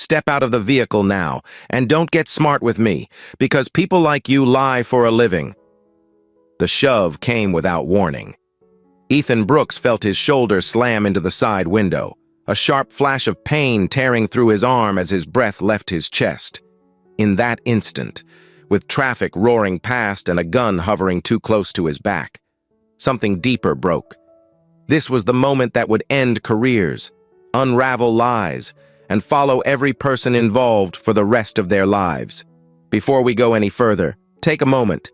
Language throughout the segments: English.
step out of the vehicle now, and don't get smart with me, because people like you lie for a living." The shove came without warning. Ethan Brooks felt his shoulder slam into the side window, a sharp flash of pain tearing through his arm as his breath left his chest. In that instant, with traffic roaring past and a gun hovering too close to his back, something deeper broke. This was the moment that would end careers, unravel lies, and follow every person involved for the rest of their lives. Before we go any further, take a moment.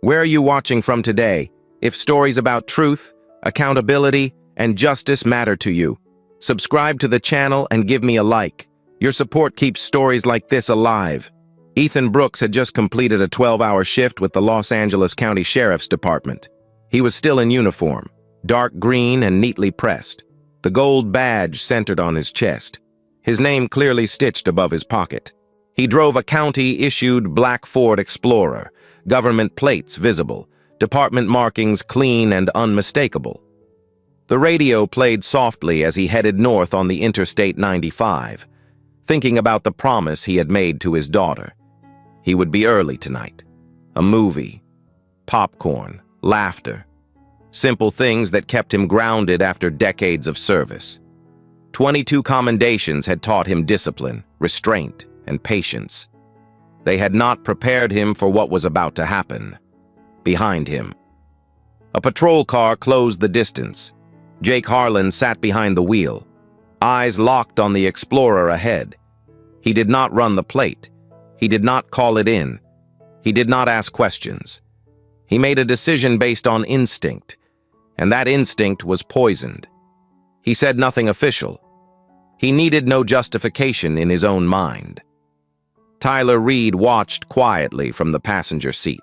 Where are you watching from today? If stories about truth, accountability, and justice matter to you, subscribe to the channel and give me a like. Your support keeps stories like this alive. Ethan Brooks had just completed a 12-hour shift with the Los Angeles County Sheriff's Department. He was still in uniform, dark green and neatly pressed, the gold badge centered on his chest, his name clearly stitched above his pocket. He drove a county-issued black Ford Explorer, government plates visible, department markings clean and unmistakable. The radio played softly as he headed north on the Interstate 95, thinking about the promise he had made to his daughter. He would be early tonight. A movie, popcorn, laughter, simple things that kept him grounded after decades of service. 22 commendations had taught him discipline, restraint, and patience. They had not prepared him for what was about to happen. Behind him, a patrol car closed the distance. Jake Harlan sat behind the wheel, eyes locked on the Explorer ahead. He did not run the plate. He did not call it in. He did not ask questions. He made a decision based on instinct, and that instinct was poisoned. He said nothing official. He needed no justification in his own mind. Tyler Reed watched quietly from the passenger seat.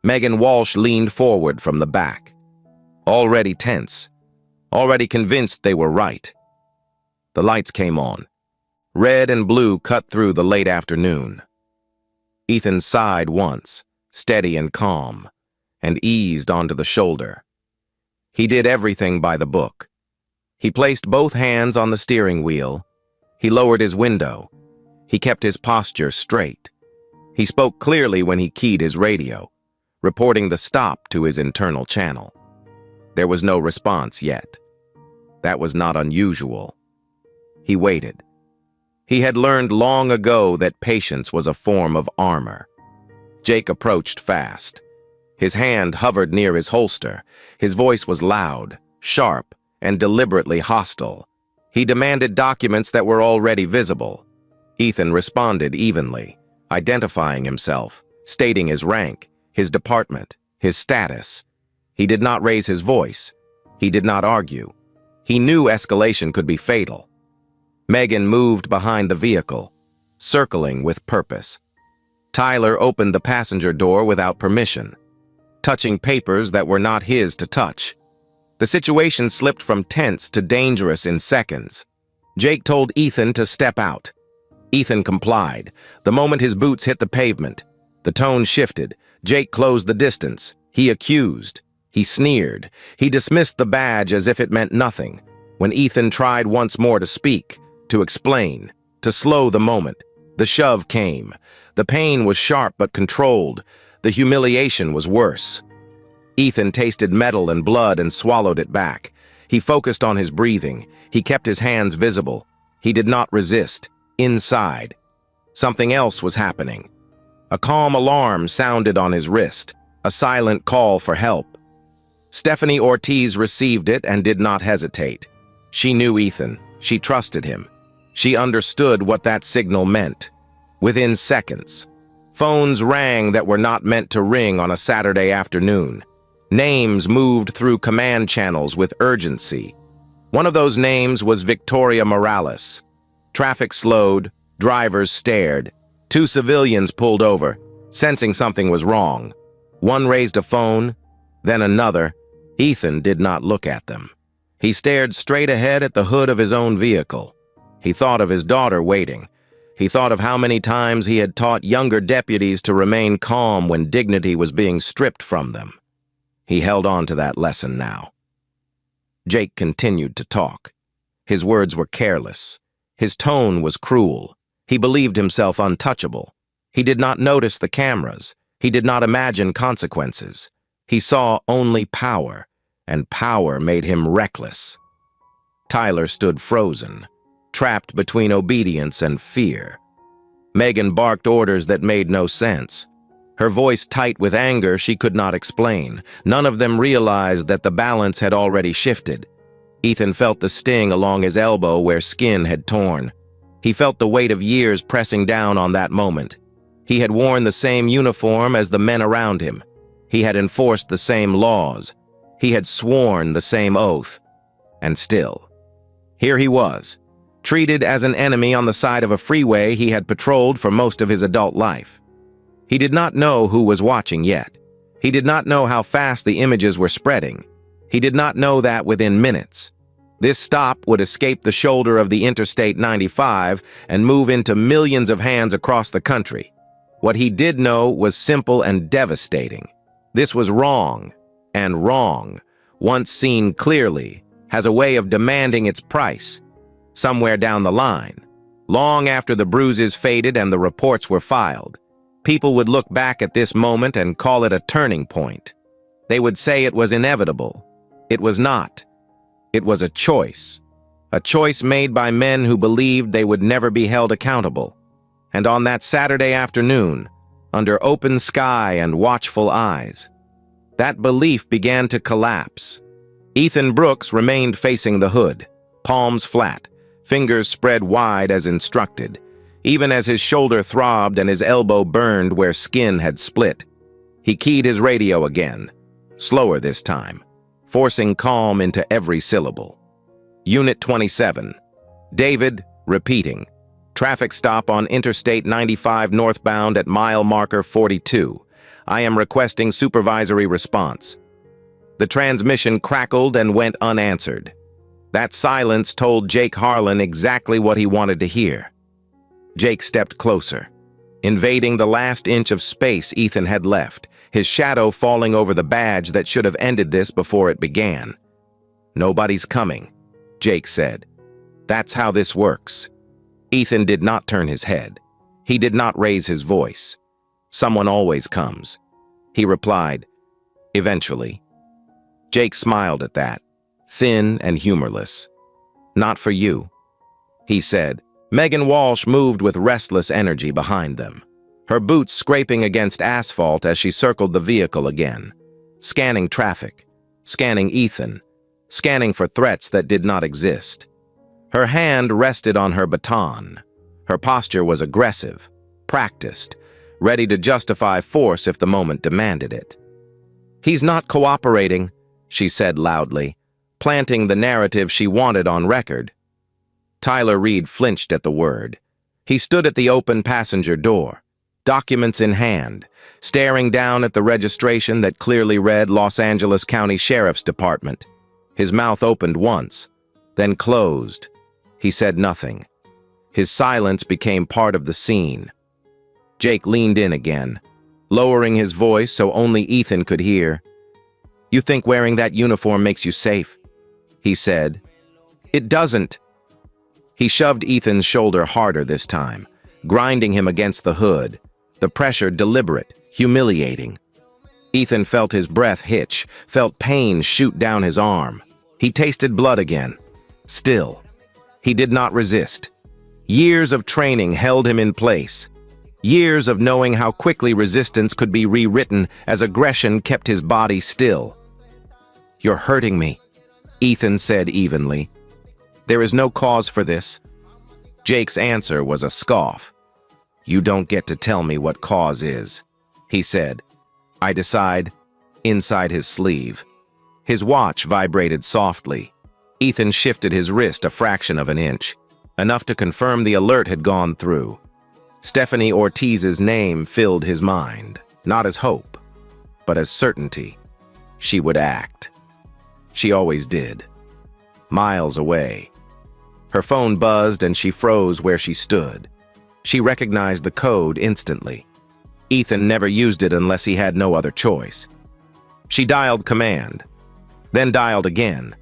Megan Walsh leaned forward from the back, already tense, already convinced they were right. The lights came on. Red and blue cut through the late afternoon. Ethan sighed once, steady and calm, and eased onto the shoulder. He did everything by the book. He placed both hands on the steering wheel. He lowered his window. He kept his posture straight. He spoke clearly when he keyed his radio, reporting the stop to his internal channel. There was no response yet. That was not unusual. He waited. He had learned long ago that patience was a form of armor. Jake approached fast. His hand hovered near his holster. His voice was loud, sharp, and deliberately hostile. He demanded documents that were already visible. Ethan responded evenly, identifying himself, stating his rank, his department, his status. He did not raise his voice. He did not argue. He knew escalation could be fatal. Megan moved behind the vehicle, circling with purpose. Tyler opened the passenger door without permission, touching papers that were not his to touch. The situation slipped from tense to dangerous in seconds. Jake told Ethan to step out. Ethan complied. The moment his boots hit the pavement, the tone shifted. Jake closed the distance. He accused. He sneered. He dismissed the badge as if it meant nothing. When Ethan tried once more to speak, to explain, to slow the moment, the shove came. The pain was sharp but controlled. The humiliation was worse. Ethan tasted metal and blood and swallowed it back. He focused on his breathing. He kept his hands visible. He did not resist. Inside, something else was happening. A calm alarm sounded on his wrist, a silent call for help. Stephanie Ortiz received it and did not hesitate. She knew Ethan. She trusted him. She understood what that signal meant. Within seconds, phones rang that were not meant to ring on a Saturday afternoon. Names moved through command channels with urgency. One of those names was Victoria Morales. Traffic slowed, drivers stared. 2 civilians pulled over, sensing something was wrong. One raised a phone, then another. Ethan did not look at them. He stared straight ahead at the hood of his own vehicle. He thought of his daughter waiting. He thought of how many times he had taught younger deputies to remain calm when dignity was being stripped from them. He held on to that lesson now. Jake continued to talk. His words were careless. His tone was cruel. He believed himself untouchable. He did not notice the cameras. He did not imagine consequences. He saw only power, and power made him reckless. Tyler stood frozen, trapped between obedience and fear. Megan barked orders that made no sense. Her voice tight with anger she could not explain. None of them realized that the balance had already shifted. Ethan felt the sting along his elbow where skin had torn. He felt the weight of years pressing down on that moment. He had worn the same uniform as the men around him. He had enforced the same laws. He had sworn the same oath. And still, here he was, treated as an enemy on the side of a freeway he had patrolled for most of his adult life. He did not know who was watching yet. He did not know how fast the images were spreading. He did not know that within minutes. This stop would escape the shoulder of the Interstate 95 and move into millions of hands across the country. What he did know was simple and devastating. This was wrong, and wrong, once seen clearly, has a way of demanding its price. Somewhere down the line, long after the bruises faded and the reports were filed, people would look back at this moment and call it a turning point. They would say it was inevitable. It was not. It was a choice made by men who believed they would never be held accountable. And on that Saturday afternoon, under open sky and watchful eyes, that belief began to collapse. Ethan Brooks remained facing the hood, palms flat, fingers spread wide as instructed, even as his shoulder throbbed and his elbow burned where skin had split. He keyed his radio again, slower this time, forcing calm into every syllable. Unit 27. David, repeating. Traffic stop on Interstate 95 northbound at mile marker 42. I am requesting supervisory response. The transmission crackled and went unanswered. That silence told Jake Harlan exactly what he wanted to hear. Jake stepped closer, invading the last inch of space Ethan had left, his shadow falling over the badge that should have ended this before it began. Nobody's coming, Jake said. That's how this works. Ethan did not turn his head. He did not raise his voice. Someone always comes. He replied, eventually. Jake smiled at that, thin and humorless. Not for you, he said. Megan Walsh moved with restless energy behind them, her boots scraping against asphalt as she circled the vehicle again, scanning traffic, scanning Ethan, scanning for threats that did not exist. Her hand rested on her baton. Her posture was aggressive, practiced, ready to justify force if the moment demanded it. He's not cooperating, she said loudly, planting the narrative she wanted on record. Tyler Reed flinched at the word. He stood at the open passenger door, documents in hand, staring down at the registration that clearly read Los Angeles County Sheriff's Department. His mouth opened once, then closed. He said nothing. His silence became part of the scene. Jake leaned in again, lowering his voice so only Ethan could hear. You think wearing that uniform makes you safe? He said. It doesn't. He shoved Ethan's shoulder harder this time, grinding him against the hood, the pressure deliberate, humiliating. Ethan felt his breath hitch, felt pain shoot down his arm. He tasted blood again. Still, he did not resist. Years of training held him in place. Years of knowing how quickly resistance could be rewritten as aggression kept his body still. You're hurting me, Ethan said evenly. There is no cause for this. Jake's answer was a scoff. You don't get to tell me what cause is, he said. I decide, inside his sleeve. His watch vibrated softly. Ethan shifted his wrist a fraction of an inch, enough to confirm the alert had gone through. Stephanie Ortiz's name filled his mind, not as hope, but as certainty. She would act. She always did. Miles away. Her phone buzzed and she froze where she stood. She recognized the code instantly. Ethan never used it unless he had no other choice. She dialed command, then dialed again.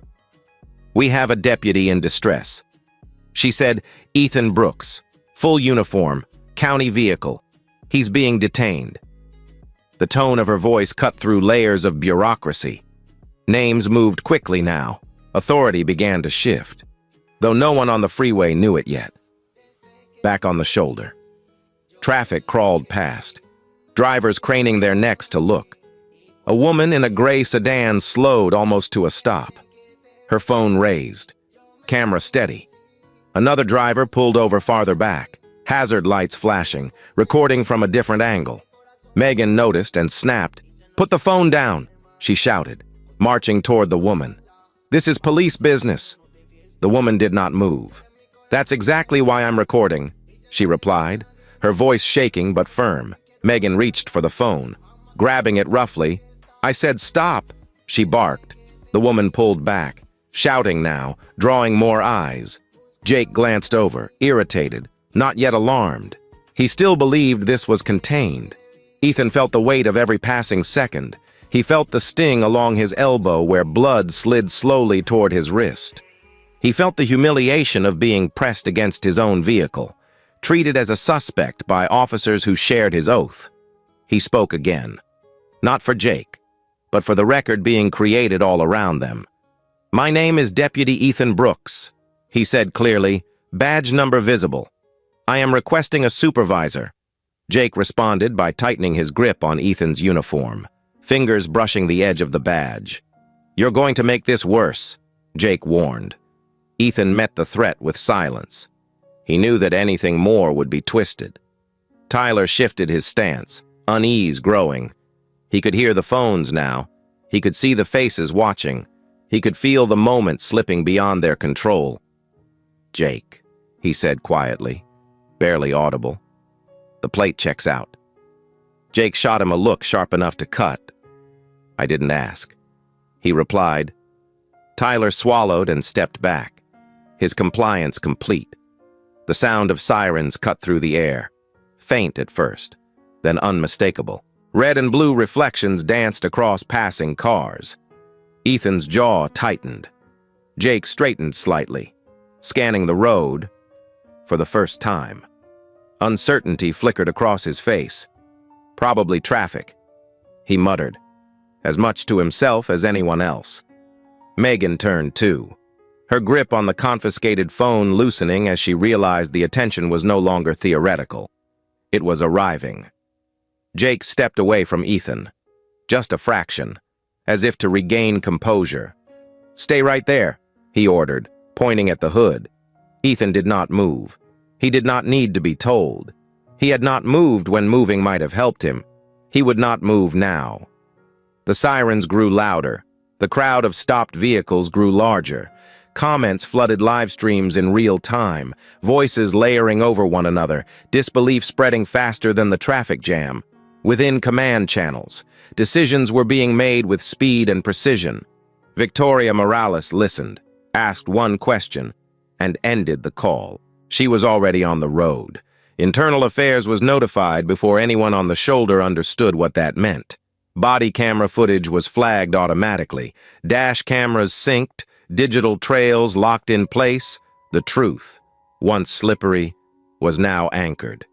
We have a deputy in distress. She said, Ethan Brooks, Full uniform, county vehicle. He's being detained. The tone of her voice cut through layers of bureaucracy. Names moved quickly now. Authority began to shift, though no one on the freeway knew it yet. Back on the shoulder. Traffic crawled past, drivers craning their necks to look. A woman in a gray sedan slowed almost to a stop. Her phone raised, camera steady. Another driver pulled over farther back, hazard lights flashing, recording from a different angle. Megan noticed and snapped. "Put the phone down," she shouted, marching toward the woman. "This is police business." The woman did not move. "That's exactly why I'm recording," she replied, her voice shaking but firm. Megan reached for the phone, grabbing it roughly. "I said stop," she barked. The woman pulled back, shouting now, drawing more eyes. Jake glanced over, irritated, not yet alarmed. He still believed this was contained. Ethan felt the weight of every passing second. He felt the sting along his elbow where blood slid slowly toward his wrist. He felt the humiliation of being pressed against his own vehicle, treated as a suspect by officers who shared his oath. He spoke again. Not for Jake, but for the record being created all around them. "My name is Deputy Ethan Brooks," he said clearly, badge number visible. "I am requesting a supervisor." Jake responded by tightening his grip on Ethan's uniform, fingers brushing the edge of the badge. "You're going to make this worse," Jake warned. Ethan met the threat with silence. He knew that anything more would be twisted. Tyler shifted his stance, unease growing. He could hear the phones now. He could see the faces watching. He could feel the moment slipping beyond their control. "Jake," he said quietly, barely audible. "The plate checks out." Jake shot him a look sharp enough to cut. "I didn't ask," he replied. Tyler swallowed and stepped back, his compliance complete. The sound of sirens cut through the air, faint at first, then unmistakable. Red and blue reflections danced across passing cars. Ethan's jaw tightened. Jake straightened slightly, scanning the road for the first time. Uncertainty flickered across his face. "Probably traffic," he muttered, as much to himself as anyone else. Megan turned too, her grip on the confiscated phone loosening as she realized the attention was no longer theoretical. It was arriving. Jake stepped away from Ethan, just a fraction, as if to regain composure. "Stay right there," he ordered, pointing at the hood. Ethan did not move. He did not need to be told. He had not moved when moving might have helped him. He would not move now. The sirens grew louder. The crowd of stopped vehicles grew larger. Comments flooded live streams in real time, voices layering over one another, disbelief spreading faster than the traffic jam. Within command channels, decisions were being made with speed and precision. Victoria Morales listened, asked one question, and ended the call. She was already on the road. Internal Affairs was notified before anyone on the shoulder understood what that meant. Body camera footage was flagged automatically. Dash cameras synced, digital trails locked in place. The truth, once slippery, was now anchored.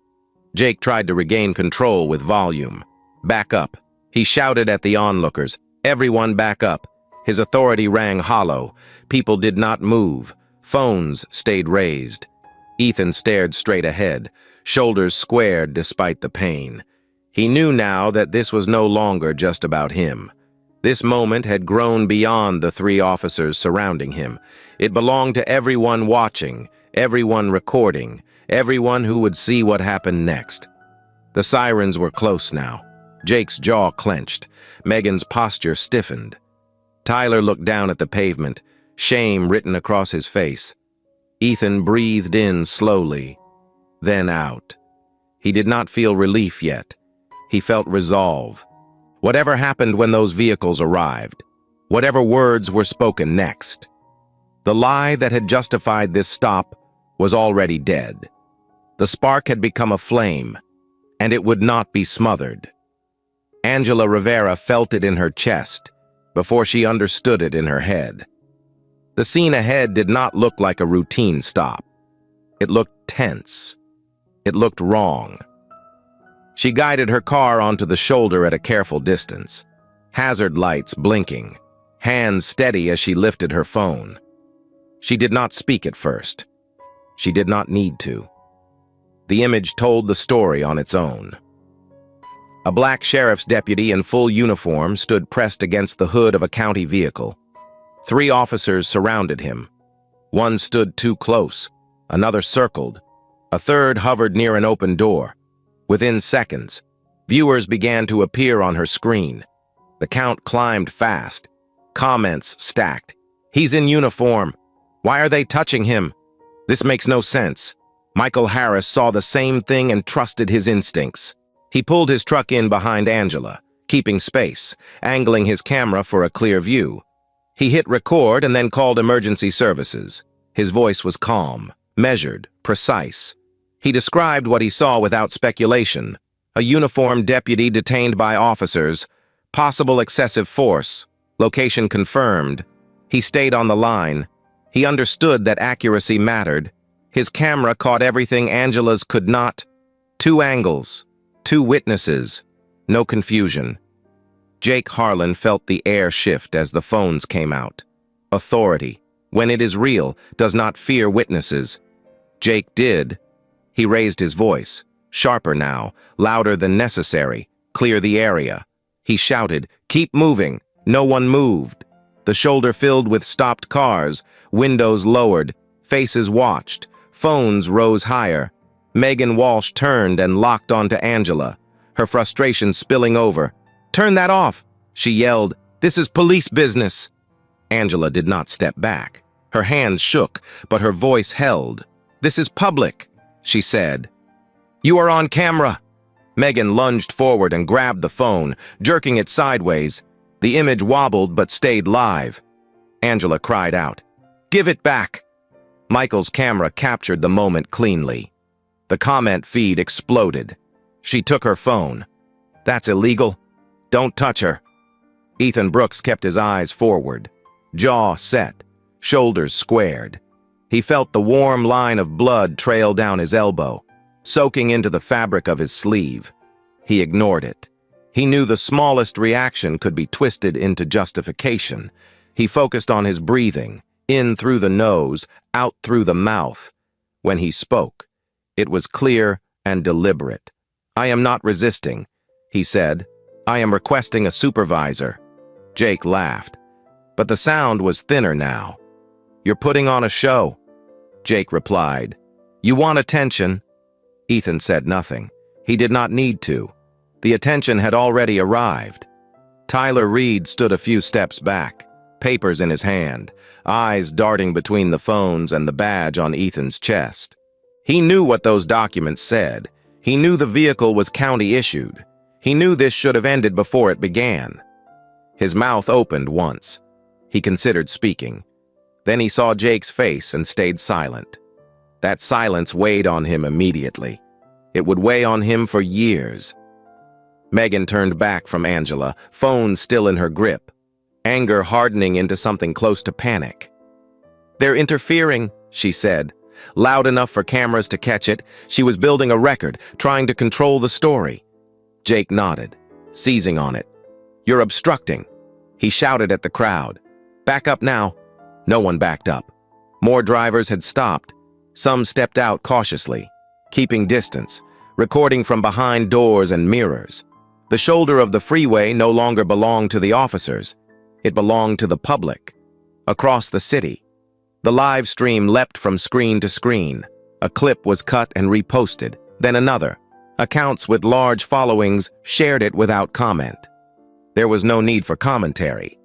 Jake tried to regain control with volume. "Back up," he shouted at the onlookers. "Everyone back up." His authority rang hollow. People did not move. Phones stayed raised. Ethan stared straight ahead, shoulders squared despite the pain. He knew now that this was no longer just about him. This moment had grown beyond the three officers surrounding him. It belonged to everyone watching, everyone recording, everyone who would see what happened next. The sirens were close now. Jake's jaw clenched. Megan's posture stiffened. Tyler looked down at the pavement, shame written across his face. Ethan breathed in slowly, then out. He did not feel relief yet. He felt resolve. Whatever happened when those vehicles arrived, whatever words were spoken next, the lie that had justified this stop was already dead. The spark had become a flame, and it would not be smothered. Angela Rivera felt it in her chest before she understood it in her head. The scene ahead did not look like a routine stop. It looked tense, It looked wrong. She guided her car onto the shoulder at a careful distance, hazard lights blinking, hands steady as she lifted her phone. She did not speak at first. She did not need to. The image told the story on its own. A black sheriff's deputy in full uniform stood pressed against the hood of a county vehicle. 3 officers surrounded him. One stood too close, another circled, a third hovered near an open door. Within seconds, viewers began to appear on her screen. The count climbed fast. Comments stacked. "He's in uniform. Why are they touching him? This makes no sense." Michael Harris saw the same thing and trusted his instincts. He pulled his truck in behind Angela, keeping space, angling his camera for a clear view. He hit record and then called emergency services. His voice was calm, measured, precise. He described what he saw without speculation. A uniformed deputy detained by officers, possible excessive force, location confirmed. He stayed on the line. He understood that accuracy mattered. His camera caught everything Angela's could not. 2 angles, 2 witnesses, no confusion. Jake Harlan felt the air shift as the phones came out. Authority, when it is real, does not fear witnesses. Jake did. He raised his voice, sharper now, louder than necessary. "Clear the area." He shouted, "Keep moving." No one moved. The shoulder filled with stopped cars, windows lowered, faces watched, phones rose higher. Megan Walsh turned and locked onto Angela, her frustration spilling over. "Turn that off," she yelled. "This is police business." Angela did not step back. Her hands shook, but her voice held. "This is public," she said. "You are on camera." Megan lunged forward and grabbed the phone, jerking it sideways. The image wobbled but stayed live. Angela cried out, "Give it back." Michael's camera captured the moment cleanly. The comment feed exploded. She took her phone. "That's illegal. Don't touch her." Ethan Brooks kept his eyes forward, jaw set, shoulders squared. He felt the warm line of blood trail down his elbow, soaking into the fabric of his sleeve. He ignored it. He knew the smallest reaction could be twisted into justification. He focused on his breathing, in through the nose, out through the mouth. When he spoke, it was clear and deliberate. "I am not resisting," he said. "I am requesting a supervisor." Jake laughed, but the sound was thinner now. "You're putting on a show," Jake replied. "You want attention?" Ethan said nothing. He did not need to. The attention had already arrived. Tyler Reed stood a few steps back, papers in his hand, eyes darting between the phones and the badge on Ethan's chest. He knew what those documents said. He knew the vehicle was county-issued. He knew this should have ended before it began. His mouth opened once. He considered speaking. Then he saw Jake's face and stayed silent. That silence weighed on him immediately. It would weigh on him for years. Megan turned back from Angela, phone still in her grip, anger hardening into something close to panic. "They're interfering," she said, loud enough for cameras to catch it. She was building a record, trying to control the story. Jake nodded, seizing on it. "You're obstructing." He shouted at the crowd. "Back up now." No one backed up. More drivers had stopped. Some stepped out cautiously, keeping distance, recording from behind doors and mirrors. The shoulder of the freeway no longer belonged to the officers. It belonged to the public. Across the city, the live stream leapt from screen to screen. A clip was cut and reposted, then another. Accounts with large followings shared it without comment. There was no need for commentary.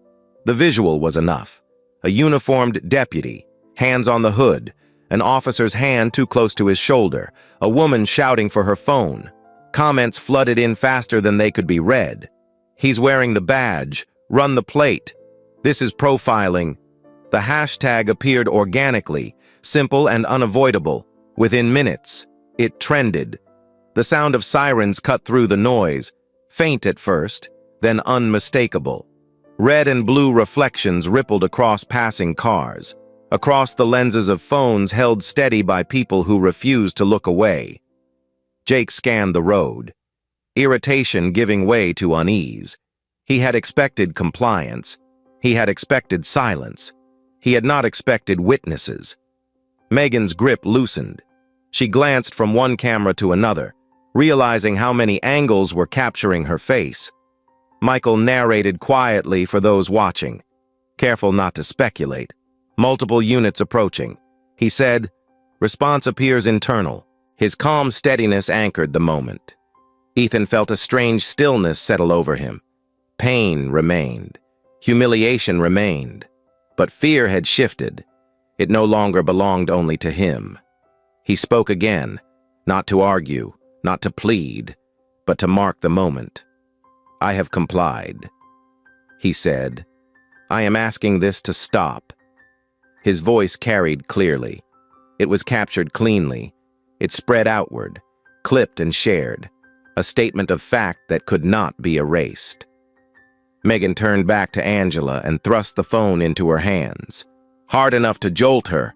The visual was enough. A uniformed deputy, hands on the hood, an officer's hand too close to his shoulder, a woman shouting for her phone. Comments flooded in faster than they could be read. "He's wearing the badge. Run the plate. This is profiling." The hashtag appeared organically, simple and unavoidable. Within minutes, it trended. The sound of sirens cut through the noise, faint at first, then unmistakable. Red and blue reflections rippled across passing cars, across the lenses of phones held steady by people who refused to look away. Jake scanned the road, irritation giving way to unease. He had expected compliance. He had expected silence. He had not expected witnesses. Megan's grip loosened. She glanced from one camera to another, realizing how many angles were capturing her face. Michael narrated quietly for those watching, careful not to speculate. Multiple units approaching. He said, "Response appears internal." His calm steadiness anchored the moment. Ethan felt a strange stillness settle over him. Pain remained. Humiliation remained. But fear had shifted. It no longer belonged only to him. He spoke again, not to argue, not to plead, but to mark the moment. "I have complied," he said. "I am asking this to stop." His voice carried clearly. It was captured cleanly. It spread outward, clipped and shared, a statement of fact that could not be erased. Megan turned back to Angela and thrust the phone into her hands, hard enough to jolt her.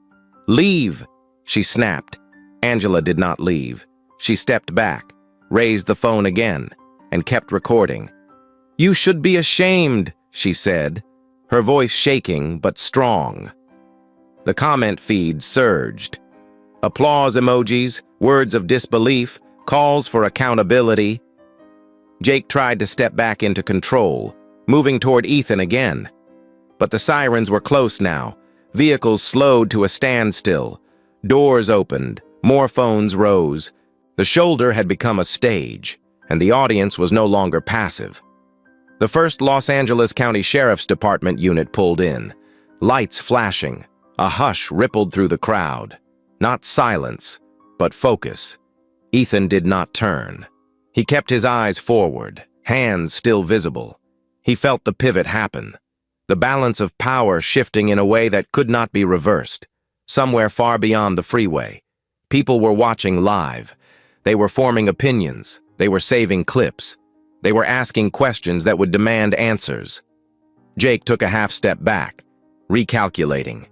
"Leave!" she snapped. Angela did not leave. She stepped back, raised the phone again, and kept recording. "You should be ashamed," she said, her voice shaking but strong. The comment feed surged. Applause emojis, words of disbelief, calls for accountability. Jake tried to step back into control, moving toward Ethan again. But the sirens were close now. Vehicles slowed to a standstill. Doors opened. More phones rose. The shoulder had become a stage, and the audience was no longer passive. The 1st Los Angeles County Sheriff's Department unit pulled in, lights flashing. A hush rippled through the crowd. Not silence, but focus. Ethan did not turn. He kept his eyes forward, hands still visible. He felt the pivot happen, the balance of power shifting in a way that could not be reversed. Somewhere far beyond the freeway, people were watching live. They were forming opinions. They were saving clips. They were asking questions that would demand answers. Jake took a half step back, recalculating.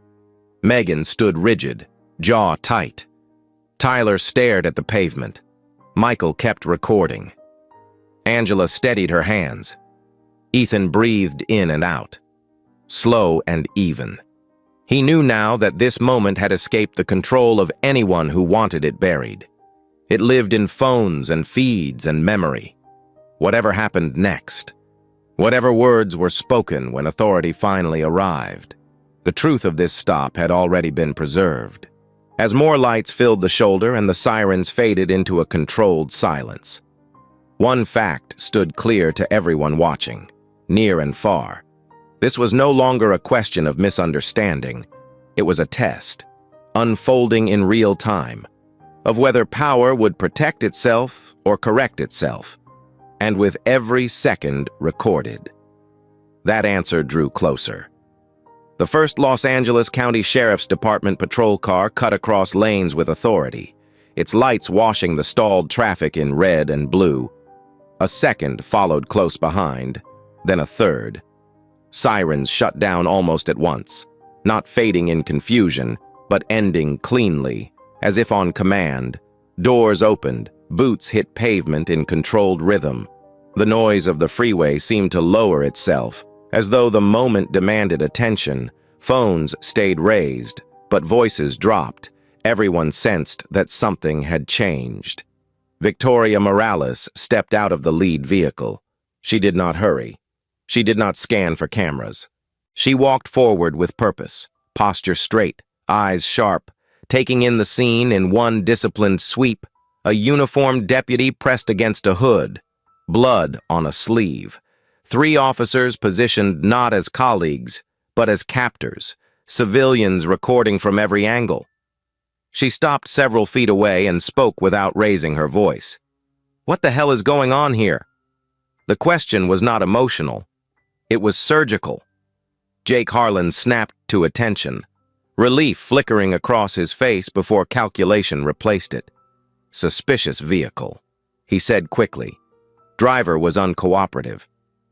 Megan stood rigid, jaw tight. Tyler stared at the pavement. Michael kept recording. Angela steadied her hands. Ethan breathed in and out, slow and even. He knew now that this moment had escaped the control of anyone who wanted it buried. It lived in phones and feeds and memory. Whatever happened next, whatever words were spoken when authority finally arrived, the truth of this stop had already been preserved. As more lights filled the shoulder and the sirens faded into a controlled silence, one fact stood clear to everyone watching, near and far. This was no longer a question of misunderstanding. It was a test, unfolding in real time, of whether power would protect itself or correct itself, and with every second recorded. That answer drew closer. The 1st Los Angeles County Sheriff's Department patrol car cut across lanes with authority, its lights washing the stalled traffic in red and blue. A second followed close behind, then a third. Sirens shut down almost at once, not fading in confusion, but ending cleanly, as if on command. Doors opened, boots hit pavement in controlled rhythm. The noise of the freeway seemed to lower itself, as though the moment demanded attention. Phones stayed raised, but voices dropped. Everyone sensed that something had changed. Victoria Morales stepped out of the lead vehicle. She did not hurry. She did not scan for cameras. She walked forward with purpose, posture straight, eyes sharp, taking in the scene in one disciplined sweep. A uniformed deputy pressed against a hood, blood on a sleeve. 3 officers positioned not as colleagues, but as captors, civilians recording from every angle. She stopped several feet away and spoke without raising her voice. "What the hell is going on here?" The question was not emotional. It was surgical. Jake Harlan snapped to attention, relief flickering across his face before calculation replaced it. "Suspicious vehicle," he said quickly. Driver was uncooperative.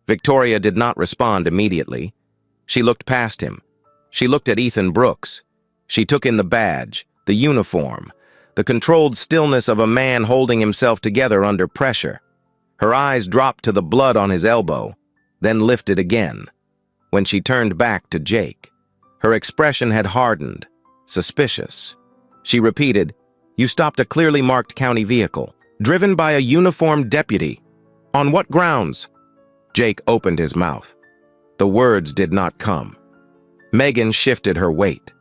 Victoria did not respond immediately. She looked past him. She looked at Ethan Brooks. She took in the badge, the uniform, the controlled stillness of a man holding himself together under pressure. Her eyes dropped to the blood on his elbow, then lifted again. When she turned back to Jake, her expression had hardened, suspicious. She repeated, "You stopped a clearly marked county vehicle, driven by a uniformed deputy. On what grounds?" Jake opened his mouth. The words did not come. Megan shifted her weight.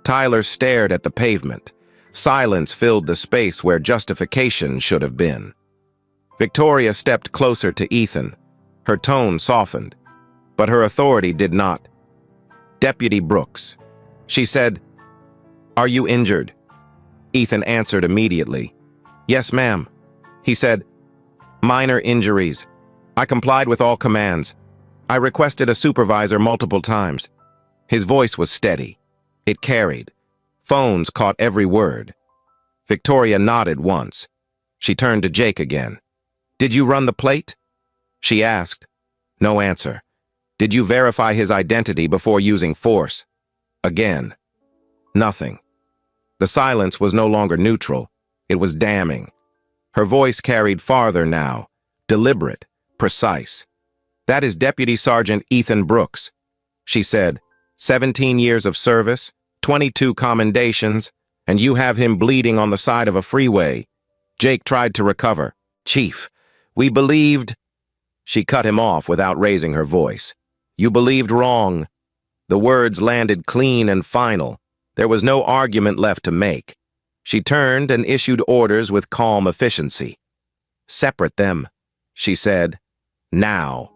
Tyler stared at the pavement. Silence filled the space where justification should have been. Victoria stepped closer to Ethan. Her tone softened, but her authority did not. "Deputy Brooks," she said, "are you injured?" Ethan answered immediately. "Yes, ma'am." He said, "Minor injuries. I complied with all commands. I requested a supervisor multiple times." His voice was steady. It carried. Phones caught every word. Victoria nodded once. She turned to Jake again. "Did you run the plate?" she asked. No answer. "Did you verify his identity before using force?" Again. Nothing. The silence was no longer neutral. It was damning. Her voice carried farther now, deliberate, precise. "That is Deputy Sergeant Ethan Brooks," she said. 17 years of service, 22 commendations, and you have him bleeding on the side of a freeway." Jake tried to recover. "Chief, we believed—" She cut him off without raising her voice. "You believed wrong." The words landed clean and final. There was no argument left to make. She turned and issued orders with calm efficiency. "Separate them," she said. "Now."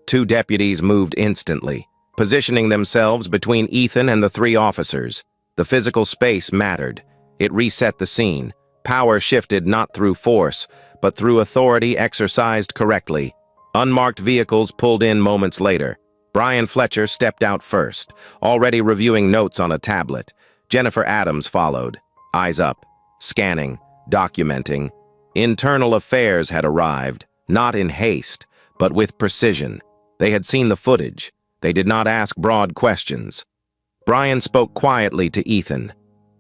2 deputies moved instantly, positioning themselves between Ethan and the 3 officers. The physical space mattered. It reset the scene. Power shifted not through force, but through authority exercised correctly. Unmarked vehicles pulled in moments later. Brian Fletcher stepped out first, already reviewing notes on a tablet. Jennifer Adams followed, eyes up, scanning, documenting. Internal Affairs had arrived, not in haste, but with precision. They had seen the footage. They did not ask broad questions. Brian spoke quietly to Ethan.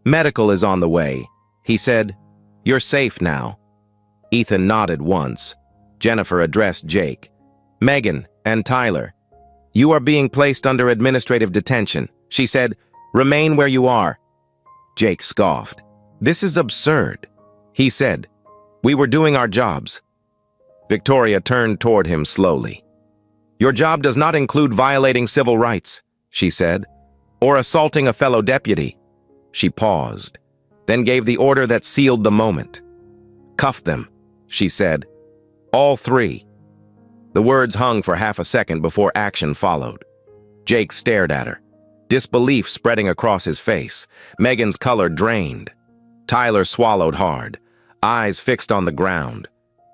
"Medical is on the way," he said. "You're safe now." Ethan nodded once. Jennifer addressed Jake. "Megan and Tyler, you are being placed under administrative detention," she said. "Remain where you are." Jake scoffed. "This is absurd," he said. "We were doing our jobs." Victoria turned toward him slowly. "Your job does not include violating civil rights," she said, "or assaulting a fellow deputy." She paused, then gave the order that sealed the moment. "Cuff them," she said. "All 3. The words hung for half a second before action followed. Jake stared at her, disbelief spreading across his face. Megan's color drained. Tyler swallowed hard, eyes fixed on the ground.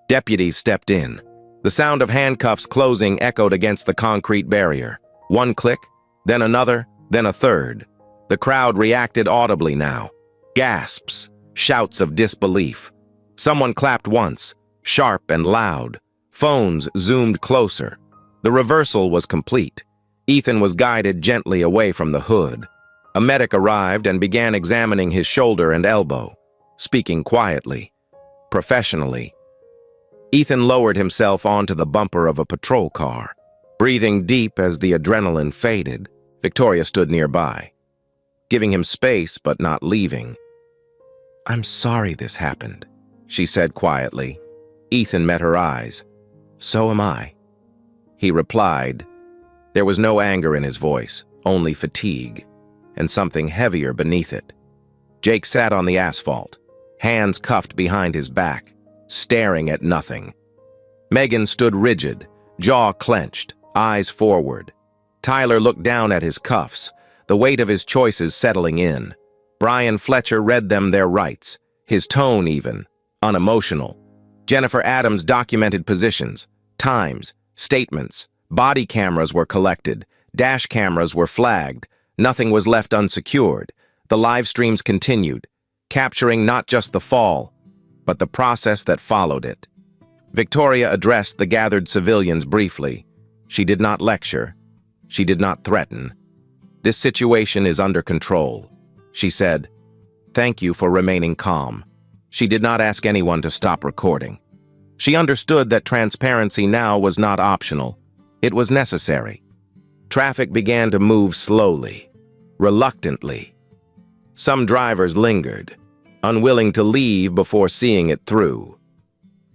Deputies stepped in. The sound of handcuffs closing echoed against the concrete barrier. One click, then another, then a third. The crowd reacted audibly now. Gasps, shouts of disbelief. Someone clapped once, sharp and loud. Phones zoomed closer. The reversal was complete. Ethan was guided gently away from the hood. A medic arrived and began examining his shoulder and elbow, speaking quietly, professionally. Ethan lowered himself onto the bumper of a patrol car. Breathing deep as the adrenaline faded, Victoria stood nearby, giving him space but not leaving. "I'm sorry this happened," she said quietly. Ethan met her eyes. "So am I," he replied. There was no anger in his voice, only fatigue, and something heavier beneath it. Jake sat on the asphalt, hands cuffed behind his back, staring at nothing. Megan stood rigid, jaw clenched, eyes forward. Tyler looked down at his cuffs, the weight of his choices settling in. Brian Fletcher read them their rights, his tone even, unemotional. Jennifer Adams documented positions, times, statements. Body cameras were collected, dash cameras were flagged. Nothing was left unsecured. The live streams continued, capturing not just the fall, but the process that followed it. Victoria addressed the gathered civilians briefly. She did not lecture. She did not threaten. "This situation is under control," she said. "Thank you for remaining calm." She did not ask anyone to stop recording. She understood that transparency now was not optional. It was necessary. Traffic began to move slowly, reluctantly. Some drivers lingered, unwilling to leave before seeing it through.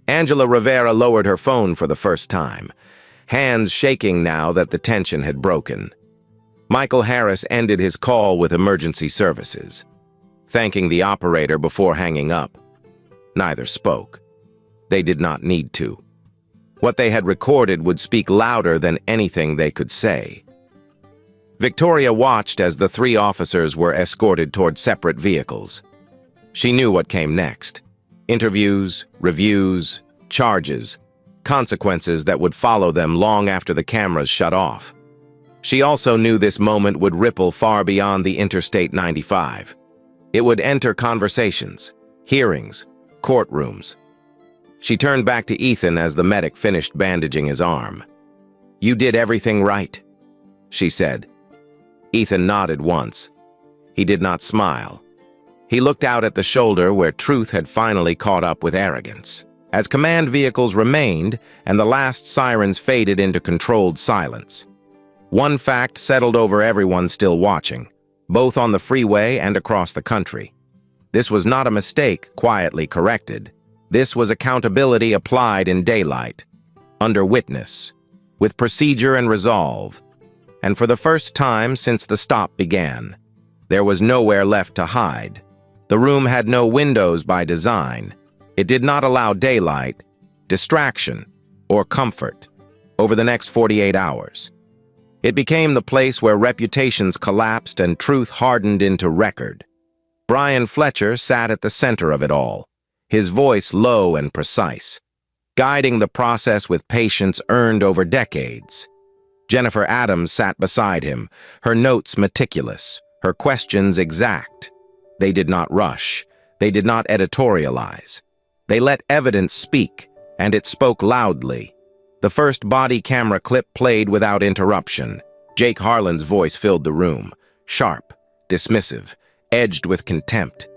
Angela Rivera lowered her phone for the first time, hands shaking now that the tension had broken. Michael Harris ended his call with emergency services, thanking the operator before hanging up. Neither spoke. They did not need to. What they had recorded would speak louder than anything they could say. Victoria watched as the three officers were escorted toward separate vehicles. She knew what came next. Interviews, reviews, charges, consequences that would follow them long after the cameras shut off. She also knew this moment would ripple far beyond the Interstate 95. It would enter conversations, hearings, courtrooms. She turned back to Ethan as the medic finished bandaging his arm. "You did everything right," she said. Ethan nodded once. He did not smile. He looked out at the shoulder where truth had finally caught up with arrogance. As command vehicles remained and the last sirens faded into controlled silence, one fact settled over everyone still watching, both on the freeway and across the country. This was not a mistake quietly corrected. This was accountability applied in daylight, under witness, with procedure and resolve. And for the first time since the stop began, there was nowhere left to hide. The room had no windows by design. It did not allow daylight, distraction, or comfort over the next 48 hours. It became the place where reputations collapsed and truth hardened into record. Brian Fletcher sat at the center of it all, his voice low and precise, guiding the process with patience earned over decades. Jennifer Adams sat beside him, her notes meticulous, her questions exact. They did not rush. They did not editorialize. They let evidence speak, and it spoke loudly. The first body camera clip played without interruption. Jake Harlan's voice filled the room, sharp, dismissive, edged with contempt.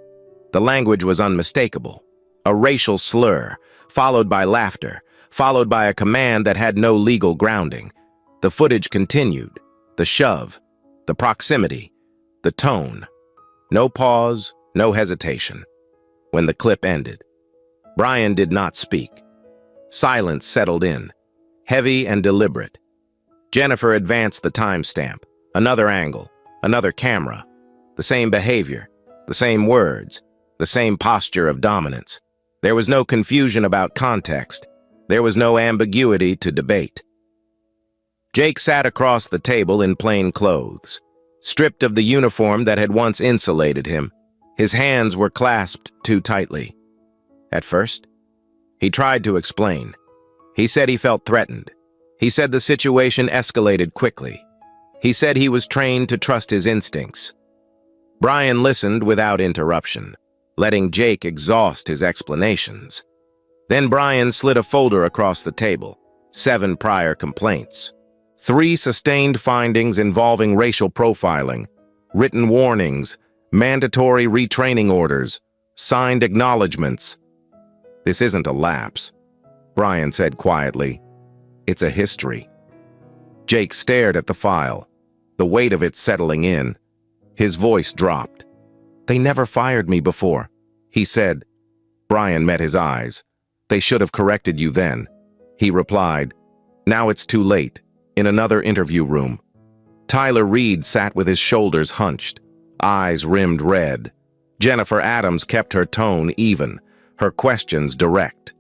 The language was unmistakable, a racial slur, followed by laughter, followed by a command that had no legal grounding. The footage continued, the shove, the proximity, the tone. No pause, no hesitation. When the clip ended, Brian did not speak. Silence settled in, heavy and deliberate. Jennifer advanced the timestamp, another angle, another camera, the same behavior, the same words, the same posture of dominance. There was no confusion about context. There was no ambiguity to debate. Jake sat across the table in plain clothes, stripped of the uniform that had once insulated him. His hands were clasped too tightly. At first, he tried to explain. He said he felt threatened. He said the situation escalated quickly. He said he was trained to trust his instincts. Brian listened without interruption, letting Jake exhaust his explanations. Then Brian slid a folder across the table, 7 prior complaints. 3 sustained findings involving racial profiling, written warnings, mandatory retraining orders, signed acknowledgments. "This isn't a lapse," Brian said quietly. "It's a history." Jake stared at the file, the weight of it settling in. His voice dropped. "They never fired me before," he said. Brian met his eyes. "They should have corrected you then," he replied. "Now it's too late." In another interview room, Tyler Reed sat with his shoulders hunched, eyes rimmed red. Jennifer Adams kept her tone even, her questions direct.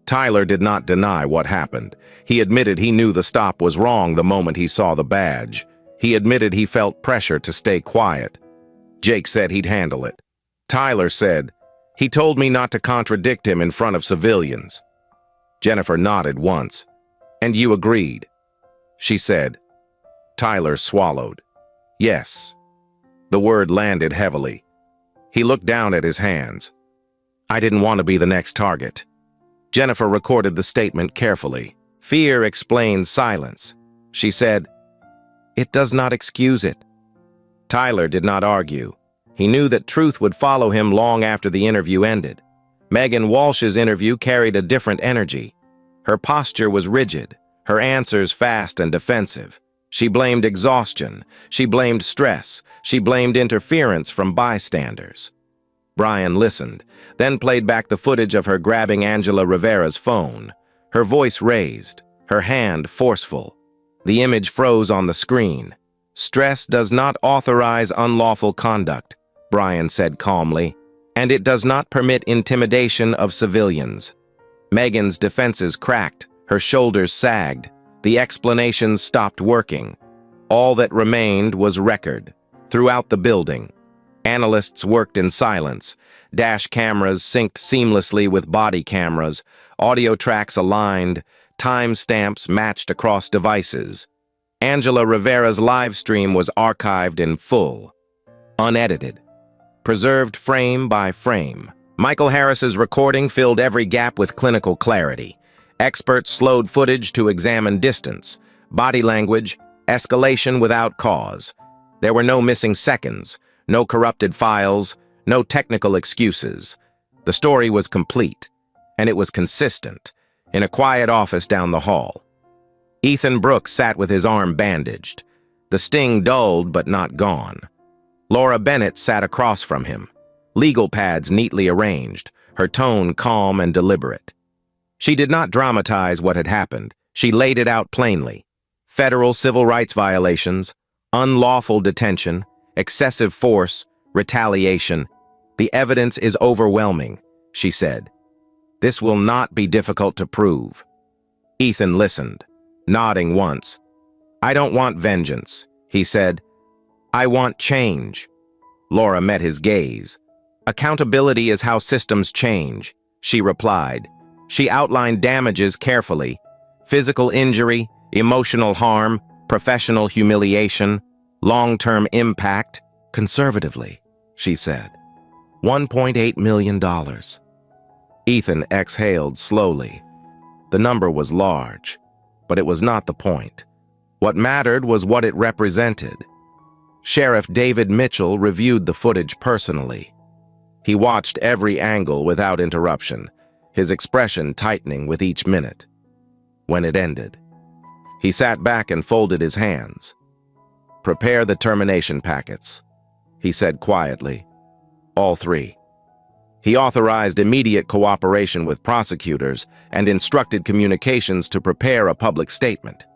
Tyler did not deny what happened. He admitted he knew the stop was wrong the moment he saw the badge. He admitted he felt pressure to stay quiet. Jake said he'd handle it. Tyler said, "He told me not to contradict him in front of civilians." Jennifer nodded once. "And you agreed?" she said. Tyler swallowed. "Yes." The word landed heavily. He looked down at his hands. "I didn't want to be the next target." Jennifer recorded the statement carefully. Fear explains silence. She said, "It does not excuse it." Tyler did not argue. He knew that truth would follow him long after the interview ended. Megan Walsh's interview carried a different energy. Her posture was rigid, her answers fast and defensive. She blamed exhaustion, she blamed stress, she blamed interference from bystanders. Brian listened, then played back the footage of her grabbing Angela Rivera's phone. Her voice raised, her hand forceful. The image froze on the screen. "Stress does not authorize unlawful conduct," Brian said calmly, "and it does not permit intimidation of civilians." Megan's defenses cracked, her shoulders sagged. The explanations stopped working. All that remained was record. Throughout the building, analysts worked in silence. Dash cameras synced seamlessly with body cameras, audio tracks aligned, timestamps matched across devices. Angela Rivera's live stream was archived in full, unedited, preserved frame by frame. Michael Harris's recording filled every gap with clinical clarity. Experts slowed footage to examine distance, body language, escalation without cause. There were no missing seconds, no corrupted files, no technical excuses. The story was complete, and it was consistent, in a quiet office down the hall. Ethan Brooks sat with his arm bandaged, the sting dulled but not gone. Laura Bennett sat across from him, legal pads neatly arranged, her tone calm and deliberate. She did not dramatize what had happened. She laid it out plainly. Federal civil rights violations, unlawful detention, excessive force, retaliation. "The evidence is overwhelming," she said. "This will not be difficult to prove." Ethan listened, nodding once. "I don't want vengeance," he said. "I want change." Laura met his gaze. "Accountability is how systems change," she replied. She outlined damages carefully: physical injury, emotional harm, professional humiliation, long-term impact. "Conservatively," she said. $1.8 million. Ethan exhaled slowly. The number was large, but it was not the point. What mattered was what it represented. Sheriff David Mitchell reviewed the footage personally. He watched every angle without interruption, his expression tightening with each minute. When it ended, he sat back and folded his hands. "Prepare the termination packets," he said quietly. "All three." He authorized immediate cooperation with prosecutors and instructed communications to prepare a public statement.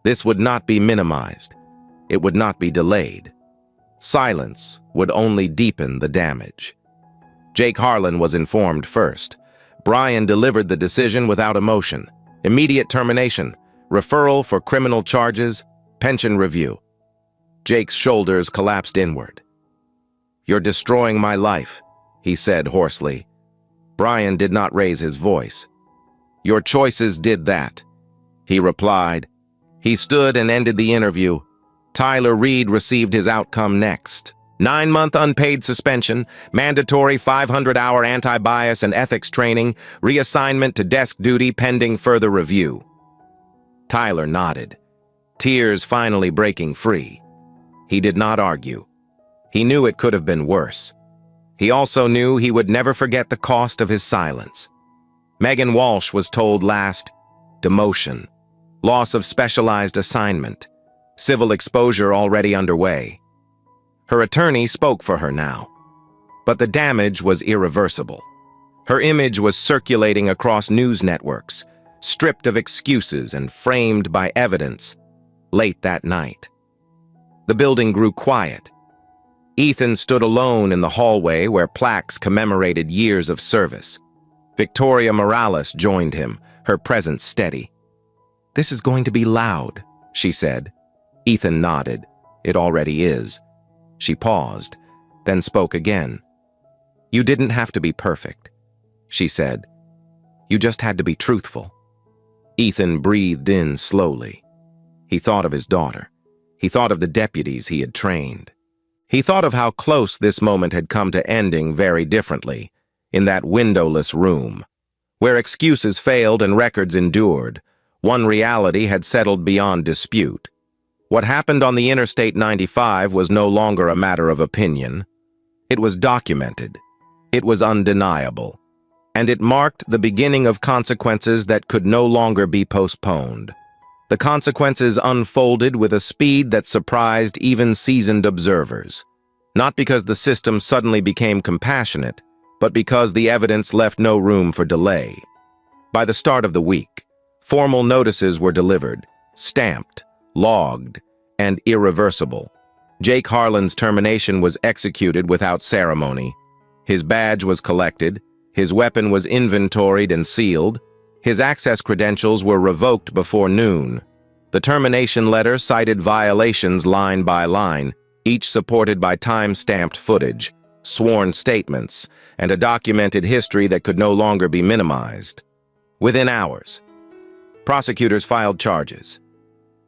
This would not be minimized. It would not be delayed. Silence would only deepen the damage. Jake Harlan was informed first. Brian delivered the decision without emotion. Immediate termination, referral for criminal charges, pension review. Jake's shoulders collapsed inward. "You're destroying my life," he said hoarsely. Brian did not raise his voice. "Your choices did that," he replied. He stood and ended the interview. Tyler Reed received his outcome next. 9-month unpaid suspension, mandatory 500-hour anti-bias and ethics training, reassignment to desk duty pending further review. Tyler nodded, tears finally breaking free. He did not argue. He knew it could have been worse. He also knew he would never forget the cost of his silence. Megan Walsh was told last: demotion, loss of specialized assignment, civil exposure already underway. Her attorney spoke for her now. But the damage was irreversible. Her image was circulating across news networks, stripped of excuses and framed by evidence. Late that night, the building grew quiet. Ethan stood alone in the hallway where plaques commemorated years of service. Victoria Morales joined him, her presence steady. "This is going to be loud," she said. Ethan nodded. "It already is." She paused, then spoke again. "You didn't have to be perfect," she said. "You just had to be truthful." Ethan breathed in slowly. He thought of his daughter. He thought of the deputies he had trained. He thought of how close this moment had come to ending very differently, in that windowless room. Where excuses failed and records endured, one reality had settled beyond dispute. What happened on the Interstate 95 was no longer a matter of opinion. It was documented. It was undeniable. and it marked the beginning of consequences that could no longer be postponed. The consequences unfolded with a speed that surprised even seasoned observers. Not because the system suddenly became compassionate, but because the evidence left no room for delay. By the start of the week, formal notices were delivered, stamped, logged, and irreversible. Jake Harlan's termination was executed without ceremony. His badge was collected, his weapon was inventoried and sealed, his access credentials were revoked before noon. The termination letter cited violations line by line, each supported by time-stamped footage, sworn statements, and a documented history that could no longer be minimized. Within hours, prosecutors filed charges.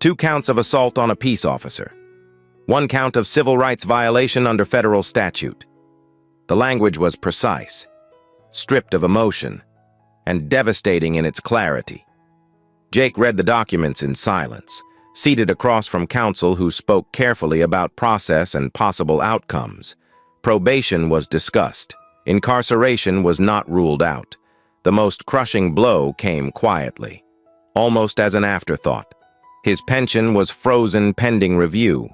2 counts of assault on a peace officer. 1 count of civil rights violation under federal statute. The language was precise, stripped of emotion, and devastating in its clarity. Jake read the documents in silence, seated across from counsel who spoke carefully about process and possible outcomes. Probation was discussed. Incarceration was not ruled out. The most crushing blow came quietly, almost as an afterthought. His pension was frozen pending review.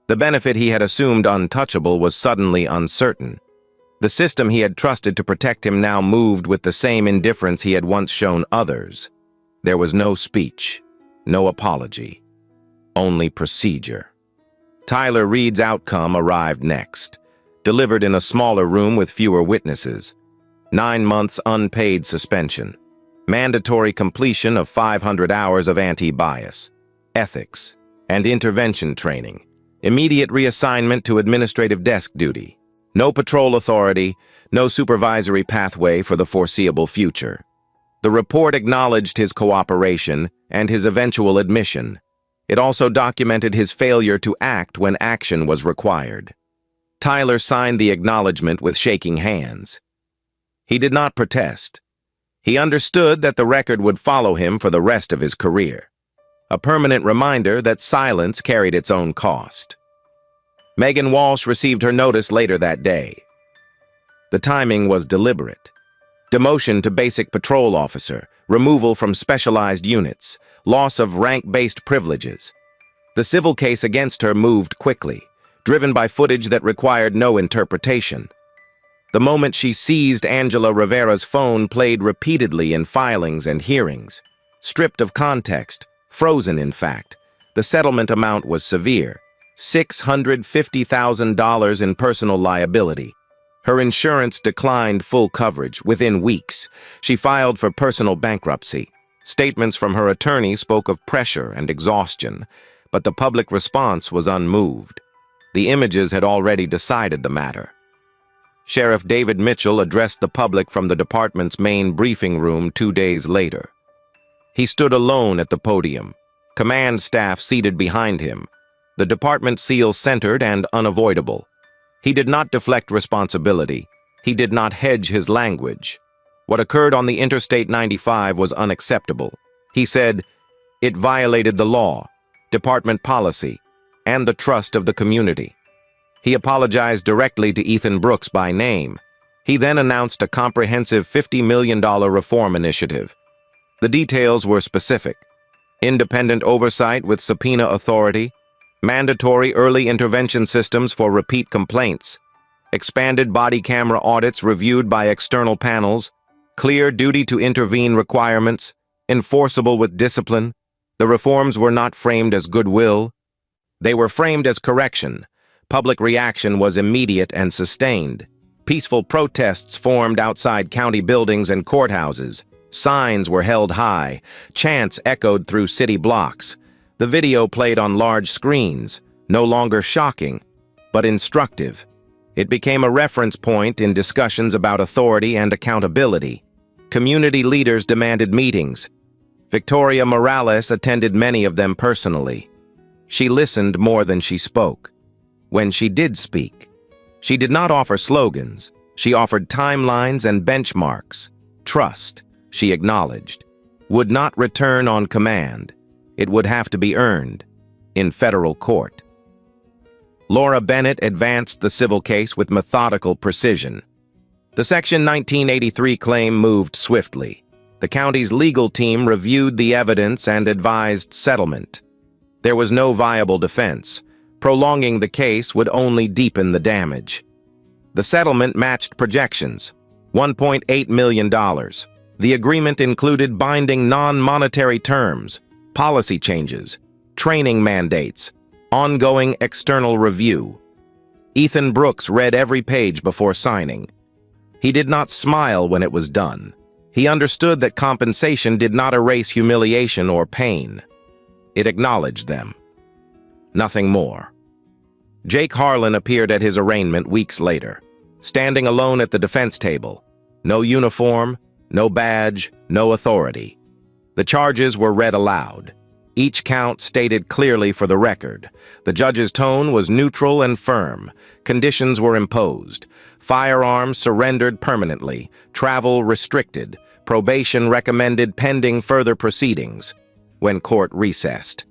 The benefit he had assumed untouchable was suddenly uncertain. The system he had trusted to protect him now moved with the same indifference he had once shown others. There was no speech, no apology, only procedure. Tyler Reed's outcome arrived next, delivered in a smaller room with fewer witnesses. 9 months unpaid suspension, mandatory completion of 500 hours of anti-bias, ethics, and intervention training, immediate reassignment to administrative desk duty, no patrol authority, no supervisory pathway for the foreseeable future. The report acknowledged his cooperation and his eventual admission. It also documented his failure to act when action was required. Tyler signed the acknowledgement with shaking hands. He did not protest. He understood that the record would follow him for the rest of his career. A permanent reminder that silence carried its own cost. Megan Walsh received her notice later that day. The timing was deliberate. Demotion to basic patrol officer, removal from specialized units, loss of rank-based privileges. The civil case against her moved quickly, driven by footage that required no interpretation. The moment she seized Angela Rivera's phone played repeatedly in filings and hearings. Stripped of context, frozen in fact, the settlement amount was severe. $650,000 in personal liability. Her insurance declined full coverage within weeks. She filed for personal bankruptcy. Statements from her attorney spoke of pressure and exhaustion, but the public response was unmoved. The images had already decided the matter. Sheriff David Mitchell addressed the public from the department's main briefing room 2 days later. He stood alone at the podium, command staff seated behind him, the department seal centered and unavoidable. He did not deflect responsibility. He did not hedge his language. What occurred on the Interstate 95 was unacceptable. He said, it violated the law, department policy, and the trust of the community. He apologized directly to Ethan Brooks by name. He then announced a comprehensive $50 million reform initiative. The details were specific: independent oversight with subpoena authority, mandatory early intervention systems for repeat complaints, expanded body camera audits reviewed by external panels, clear duty to intervene requirements, enforceable with discipline. The reforms were not framed as goodwill. They were framed as correction. Public reaction was immediate and sustained. Peaceful protests formed outside county buildings and courthouses. Signs were held high. Chants echoed through city blocks. The video played on large screens, no longer shocking, but instructive. It became a reference point in discussions about authority and accountability. Community leaders demanded meetings. Victoria Morales attended many of them personally. She listened more than she spoke. When she did speak, she did not offer slogans. She offered timelines and benchmarks. Trust, she acknowledged, would not return on command. It would have to be earned in federal court. Laura Bennett advanced the civil case with methodical precision. The Section 1983 claim moved swiftly. The county's legal team reviewed the evidence and advised settlement. There was no viable defense. Prolonging the case would only deepen the damage. The settlement matched projections, $1.8 million. The agreement included binding non-monetary terms, policy changes, training mandates, ongoing external review. Ethan Brooks read every page before signing. He did not smile when it was done. He understood that compensation did not erase humiliation or pain. It acknowledged them. Nothing more. Jake Harlan appeared at his arraignment weeks later, standing alone at the defense table. No uniform, no badge, no authority. The charges were read aloud. Each count stated clearly for the record. The judge's tone was neutral and firm. Conditions were imposed. Firearms surrendered permanently. Travel restricted. Probation recommended pending further proceedings. When court recessed,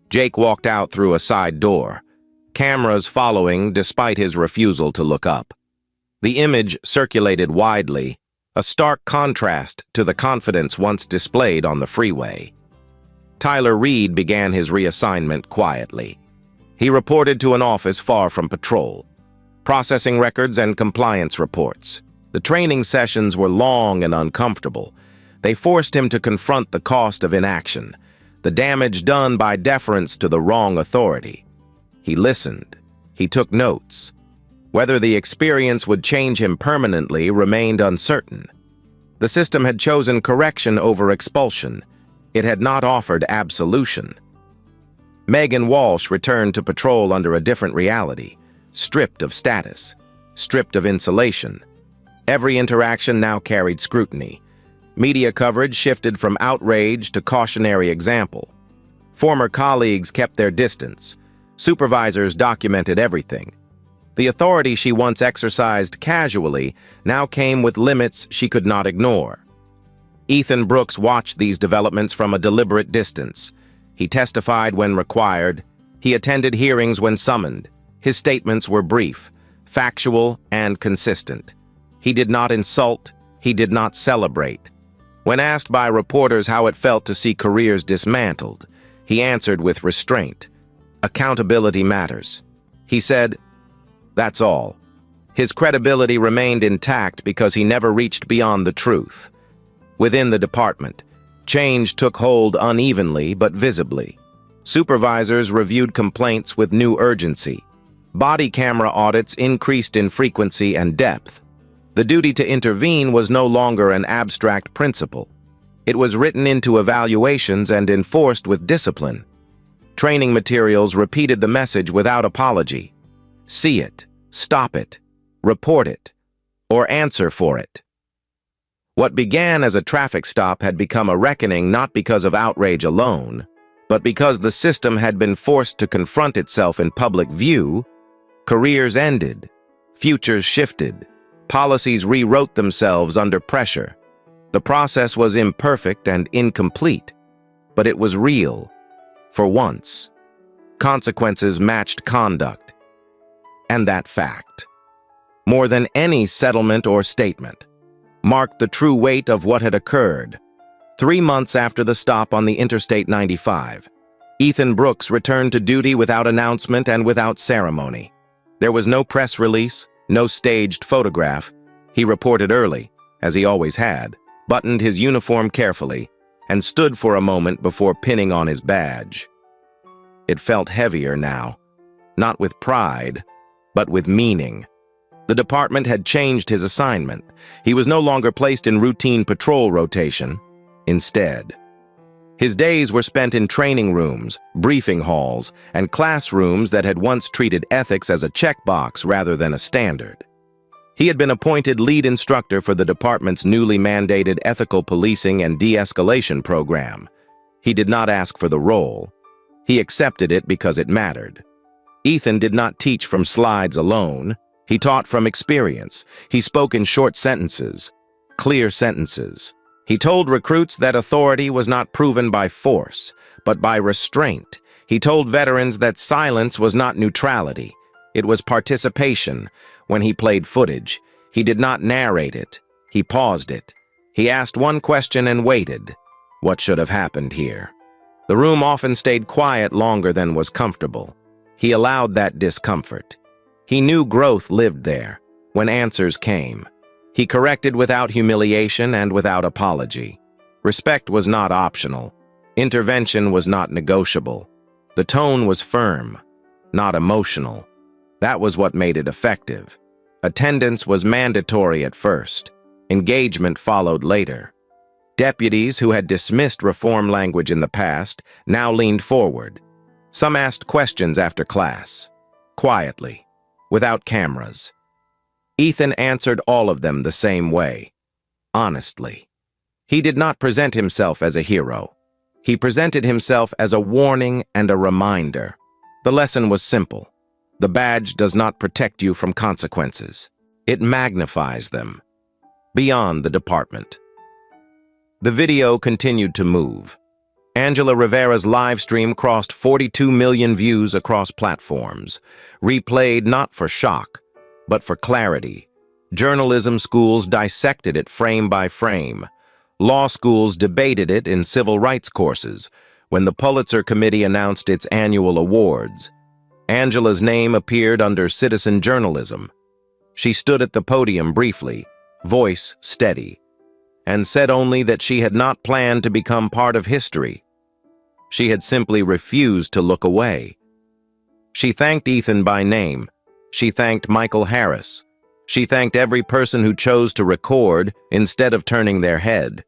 Jake walked out through a side door, cameras following despite his refusal to look up. The image circulated widely, a stark contrast to the confidence once displayed on the freeway. Tyler Reed began his reassignment quietly. He reported to an office far from patrol, processing records and compliance reports. The training sessions were long and uncomfortable. They forced him to confront the cost of inaction, the damage done by deference to the wrong authority. He listened. He took notes. Whether the experience would change him permanently remained uncertain. The system had chosen correction over expulsion. It had not offered absolution. Megan Walsh returned to patrol under a different reality, stripped of status, stripped of insulation. Every interaction now carried scrutiny. Media coverage shifted from outrage to cautionary example. Former colleagues kept their distance. Supervisors documented everything. The authority she once exercised casually now came with limits she could not ignore. Ethan Brooks watched these developments from a deliberate distance. He testified when required. He attended hearings when summoned. His statements were brief, factual, and consistent. He did not insult. He did not celebrate. When asked by reporters how it felt to see careers dismantled, he answered with restraint. Accountability matters. He said, "That's all." His credibility remained intact because he never reached beyond the truth. Within the department, change took hold unevenly but visibly. Supervisors reviewed complaints with new urgency. Body camera audits increased in frequency and depth. The duty to intervene was no longer an abstract principle. It was written into evaluations and enforced with discipline. Training materials repeated the message without apology. See it, stop it, report it, or answer for it. What began as a traffic stop had become a reckoning not because of outrage alone, but because the system had been forced to confront itself in public view. Careers ended, futures shifted, policies rewrote themselves under pressure. The process was imperfect and incomplete, but it was real. For once, consequences matched conduct. And that fact, more than any settlement or statement, marked the true weight of what had occurred. 3 months after the stop on the Interstate 95, Ethan Brooks returned to duty without announcement and without ceremony. There was no press release, no staged photograph. He reported early, as he always had, buttoned his uniform carefully, and stood for a moment before pinning on his badge. It felt heavier now, not with pride, but with meaning. The department had changed his assignment. He was no longer placed in routine patrol rotation. Instead, his days were spent in training rooms, briefing halls, and classrooms that had once treated ethics as a checkbox rather than a standard. He had been appointed lead instructor for the department's newly mandated ethical policing and de-escalation program. He did not ask for the role. He accepted it because it mattered. Ethan did not teach from slides alone. He taught from experience. He spoke in short sentences, clear sentences. He told recruits that authority was not proven by force, but by restraint. He told veterans that silence was not neutrality. It was participation. When he played footage, He did not narrate it. He paused it. He asked one question and waited. What should have happened here? The room often stayed quiet longer than was comfortable. He allowed that discomfort. He knew growth lived there, when answers came. He corrected without humiliation and without apology. Respect was not optional. Intervention was not negotiable. The tone was firm, not emotional. That was what made it effective. Attendance was mandatory at first. Engagement followed later. Deputies who had dismissed reform language in the past now leaned forward. Some asked questions after class, quietly, without cameras. Ethan answered all of them the same way, honestly. He did not present himself as a hero. He presented himself as a warning and a reminder. The lesson was simple. The badge does not protect you from consequences. It magnifies them, beyond the department. The video continued to move. Angela Rivera's live stream crossed 42 million views across platforms, replayed not for shock, but for clarity. Journalism schools dissected it frame by frame. Law schools debated it in civil rights courses. When the Pulitzer Committee announced its annual awards, Angela's name appeared under citizen journalism. She stood at the podium briefly, voice steady, and said only that she had not planned to become part of history. She had simply refused to look away. She thanked Ethan by name. She thanked Michael Harris. She thanked every person who chose to record instead of turning their head.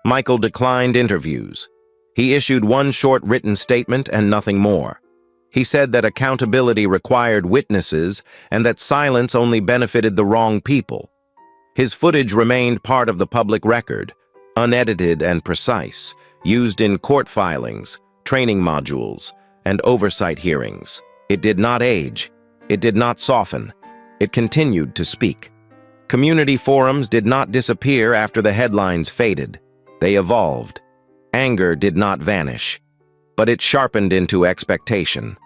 Michael declined interviews. He issued one short written statement and nothing more. He said that accountability required witnesses and that silence only benefited the wrong people. His footage remained part of the public record, unedited and precise, used in court filings, training modules, and oversight hearings. It did not age. It did not soften. It continued to speak. Community forums did not disappear after the headlines faded. They evolved. Anger did not vanish, but it sharpened into expectation.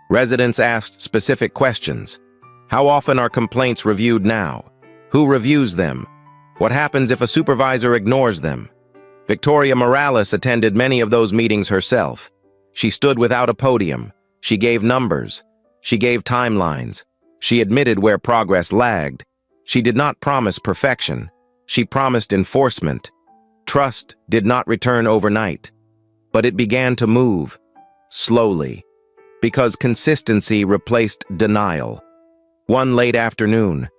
Residents asked specific questions. How often are complaints reviewed now? Who reviews them? What happens if a supervisor ignores them? Victoria Morales attended many of those meetings herself. She stood without a podium. She gave numbers. She gave timelines. She admitted where progress lagged. She did not promise perfection. She promised enforcement. Trust did not return overnight, but it began to move, slowly, because consistency replaced denial. One late afternoon,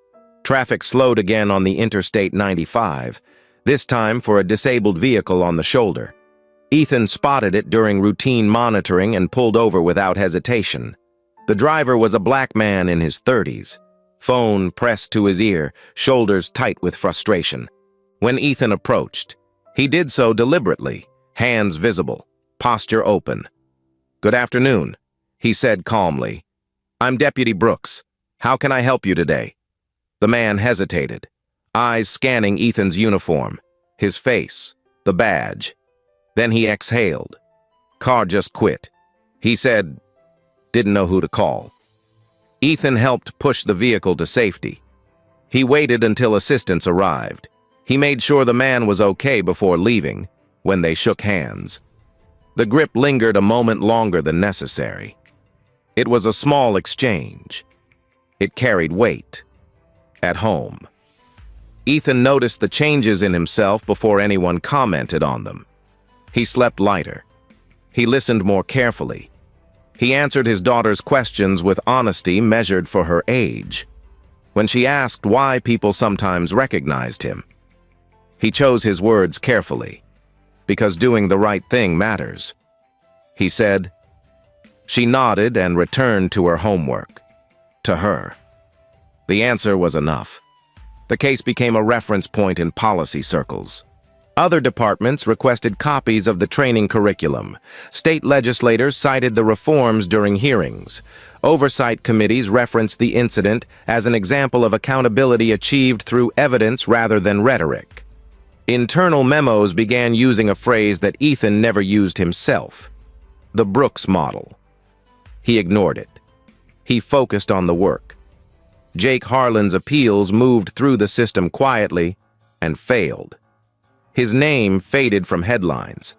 traffic slowed again on the Interstate 95, this time for a disabled vehicle on the shoulder. Ethan spotted it during routine monitoring and pulled over without hesitation. The driver was a black man in his 30s, phone pressed to his ear, shoulders tight with frustration. When Ethan approached, he did so deliberately, hands visible, posture open. "Good afternoon," he said calmly. "I'm Deputy Brooks. How can I help you today?" The man hesitated, eyes scanning Ethan's uniform, his face, the badge. Then he exhaled. "Car just quit." He said, "Didn't know who to call." Ethan helped push the vehicle to safety. He waited until assistance arrived. He made sure the man was okay before leaving, when they shook hands. The grip lingered a moment longer than necessary. It was a small exchange. It carried weight. At home. Ethan noticed the changes in himself before anyone commented on them. He slept lighter. He listened more carefully. He answered his daughter's questions with honesty measured for her age. When she asked why people sometimes recognized him, he chose his words carefully, because doing the right thing matters. He said, She nodded and returned to her homework. To her. The answer was enough. The case became a reference point in policy circles. Other departments requested copies of the training curriculum. State legislators cited the reforms during hearings. Oversight committees referenced the incident as an example of accountability achieved through evidence rather than rhetoric. Internal memos began using a phrase that Ethan never used himself, the Brooks model. He ignored it. He focused on the work. Jake Harlan's appeals moved through the system quietly and failed. His name faded from headlines.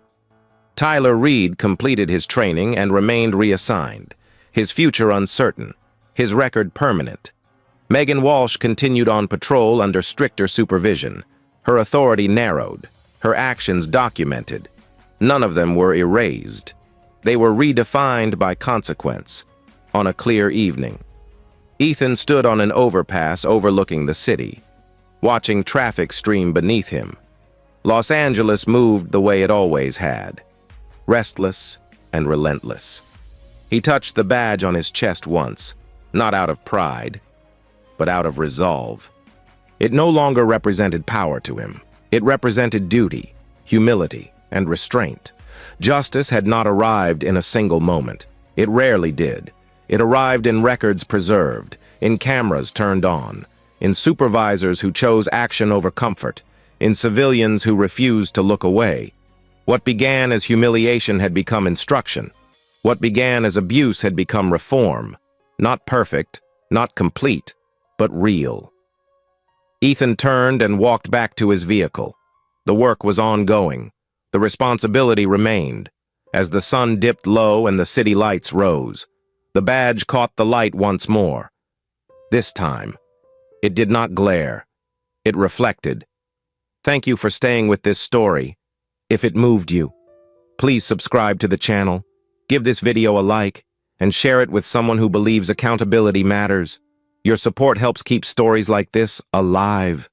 Tyler Reed completed his training and remained reassigned, his future uncertain, his record permanent. Megan Walsh continued on patrol under stricter supervision, her authority narrowed, her actions documented. None of them were erased. They were redefined by consequence. On a clear evening, Ethan stood on an overpass overlooking the city, watching traffic stream beneath him. Los Angeles moved the way it always had, restless and relentless. He touched the badge on his chest once, not out of pride, but out of resolve. It no longer represented power to him. It represented duty, humility, and restraint. Justice had not arrived in a single moment. It rarely did. It arrived in records preserved, in cameras turned on, in supervisors who chose action over comfort, in civilians who refused to look away. What began as humiliation had become instruction. What began as abuse had become reform. Not perfect, not complete, but real. Ethan turned and walked back to his vehicle. The work was ongoing. The responsibility remained. As the sun dipped low and the city lights rose, the badge caught the light once more. This time, it did not glare. It reflected. Thank you for staying with this story. If it moved you, please subscribe to the channel, give this video a like, and share it with someone who believes accountability matters. Your support helps keep stories like this alive.